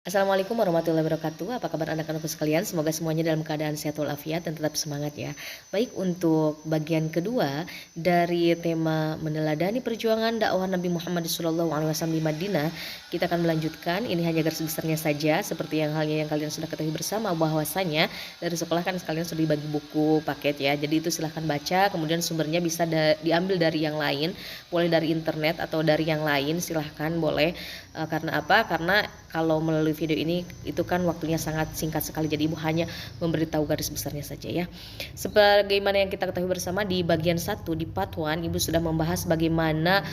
Assalamualaikum warahmatullahi wabarakatuh. Apa kabar anak-anakku sekalian? Semoga semuanya dalam keadaan sehat walafiat dan tetap semangat ya. Baik, untuk bagian kedua dari tema meneladani perjuangan dakwah Nabi Muhammad SAW di Madinah, kita akan melanjutkan. Ini hanya garis besarnya saja, seperti halnya yang kalian sudah ketahui bersama, bahwasanya dari sekolah kan sekalian sudah dibagi buku paket ya. Jadi itu silahkan baca, kemudian sumbernya bisa diambil dari yang lain, boleh dari internet atau dari yang lain, silahkan boleh. Karena apa? Karena kalau melalui video ini itu kan waktunya sangat singkat sekali, jadi ibu hanya memberitahu garis besarnya saja ya. Sebagaimana yang kita ketahui bersama, di bagian 1 di part 1 ibu sudah membahas bagaimana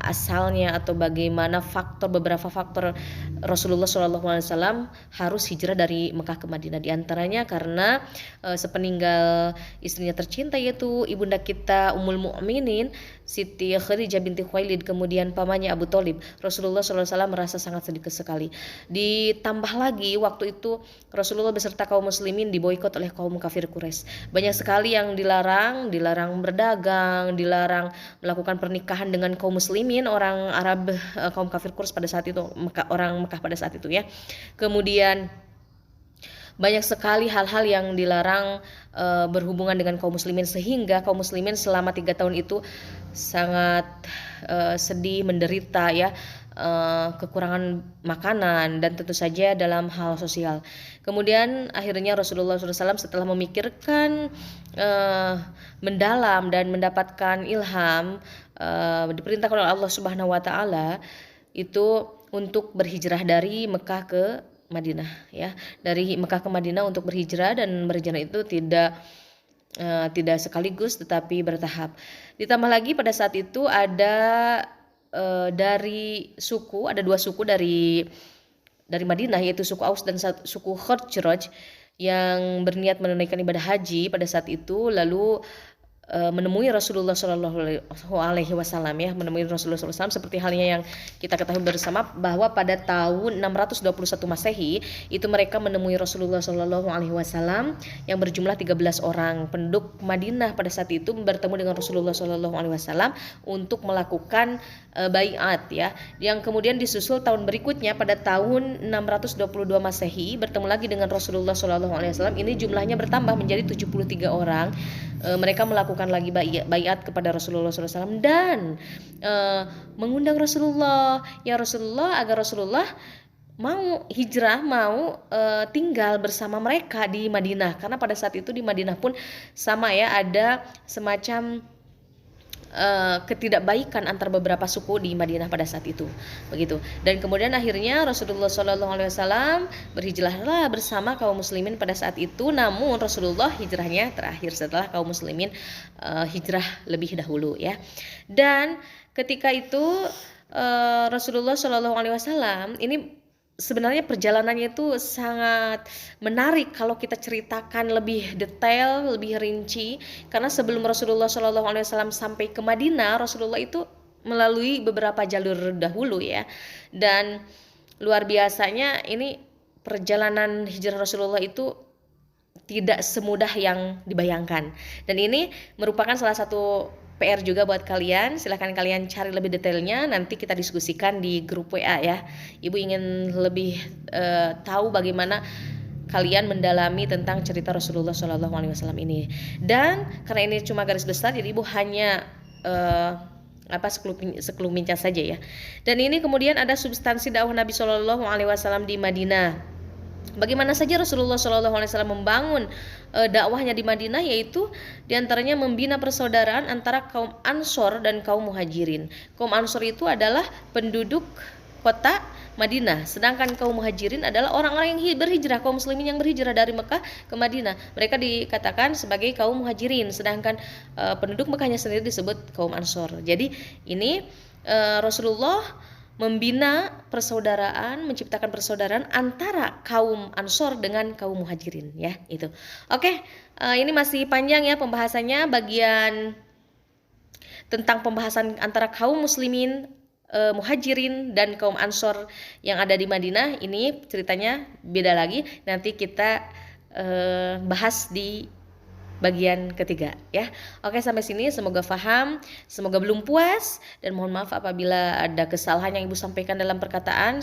asalnya atau bagaimana beberapa faktor Rasulullah SAW harus hijrah dari Mekah ke Madinah. Di antaranya karena sepeninggal istrinya tercinta, yaitu ibunda kita Ummul Mukminin Siti Khadijah binti Khuwailid, kemudian pamannya Abu Thalib, Rasulullah SAW merasa sangat sedih sekali. Ditambah lagi waktu itu Rasulullah beserta kaum muslimin diboikot oleh kaum kafir Quraisy. Banyak sekali yang dilarang berdagang, dilarang melakukan pernikahan dengan kaum muslimin, orang Arab, kaum kafir Quraisy pada saat itu, orang Mekah pada saat itu ya. Kemudian banyak sekali hal-hal yang dilarang berhubungan dengan kaum muslimin, sehingga kaum muslimin selama 3 tahun itu sangat sedih, menderita ya, kekurangan makanan dan tentu saja dalam hal sosial. Kemudian akhirnya Rasulullah SAW setelah memikirkan mendalam dan mendapatkan ilham, diperintahkan oleh Allah Subhanahu wa taala itu untuk berhijrah dari Mekah ke Madinah ya. Dari Mekah ke Madinah untuk berhijrah, dan berhijrah itu tidak sekaligus tetapi bertahap. Ditambah lagi pada saat itu ada dari suku, ada 2 suku dari Madinah, yaitu suku Aus dan suku Khazraj, yang berniat menunaikan ibadah haji pada saat itu, lalu menemui Rasulullah SAW ya, menemui Rasulullah SAW, seperti halnya yang kita ketahui bersama bahwa pada tahun 621 Masehi itu mereka menemui Rasulullah SAW yang berjumlah 13 orang. Penduduk Madinah pada saat itu bertemu dengan Rasulullah SAW untuk melakukan baiat ya, yang kemudian disusul tahun berikutnya pada tahun 622 Masehi bertemu lagi dengan Rasulullah SAW. Ini jumlahnya bertambah menjadi 73 orang. Mereka melakukan lagi baiat kepada Rasulullah SAW dan mengundang Rasulullah, ya Rasulullah, agar Rasulullah mau hijrah, mau tinggal bersama mereka di Madinah, karena pada saat itu di Madinah pun sama ya, ada semacam ketidakbaikan antar beberapa suku di Madinah pada saat itu, begitu. Dan kemudian akhirnya Rasulullah SAW berhijrahlah bersama kaum muslimin pada saat itu. Namun Rasulullah hijrahnya terakhir setelah kaum muslimin hijrah lebih dahulu ya. Dan ketika itu Rasulullah SAW ini sebenarnya perjalanannya itu sangat menarik kalau kita ceritakan lebih detail, lebih rinci, karena sebelum Rasulullah SAW sampai ke Madinah, Rasulullah itu melalui beberapa jalur dahulu ya. Dan luar biasanya ini perjalanan hijrah Rasulullah itu tidak semudah yang dibayangkan. Dan ini merupakan salah satu PR juga buat kalian. Silahkan kalian cari lebih detailnya, nanti kita diskusikan di grup WA ya. Ibu ingin lebih tahu bagaimana kalian mendalami tentang cerita Rasulullah SAW ini. Dan karena ini cuma garis besar, jadi ibu hanya sekelumit saja ya. Dan ini kemudian ada substansi dakwah Nabi SAW di Madinah. Bagaimana saja Rasulullah SAW membangun dakwahnya di Madinah, yaitu diantaranya membina persaudaraan antara kaum Ansor dan kaum Muhajirin. Kaum Ansor itu adalah penduduk kota Madinah, sedangkan kaum Muhajirin adalah orang-orang yang berhijrah, kaum muslimin yang berhijrah dari Mekah ke Madinah. Mereka dikatakan sebagai kaum Muhajirin, sedangkan penduduk Mekahnya sendiri disebut kaum Ansor. Jadi ini Rasulullah membina persaudaraan, menciptakan persaudaraan antara kaum Ansor dengan kaum Muhajirin ya, itu. Oke, ini masih panjang ya pembahasannya, bagian tentang pembahasan antara kaum muslimin, Muhajirin dan kaum Ansor yang ada di Madinah. Ini ceritanya beda lagi, nanti kita bahas di bagian ketiga ya. Oke, sampai sini semoga paham, semoga belum puas, dan mohon maaf apabila ada kesalahan yang ibu sampaikan dalam perkataan.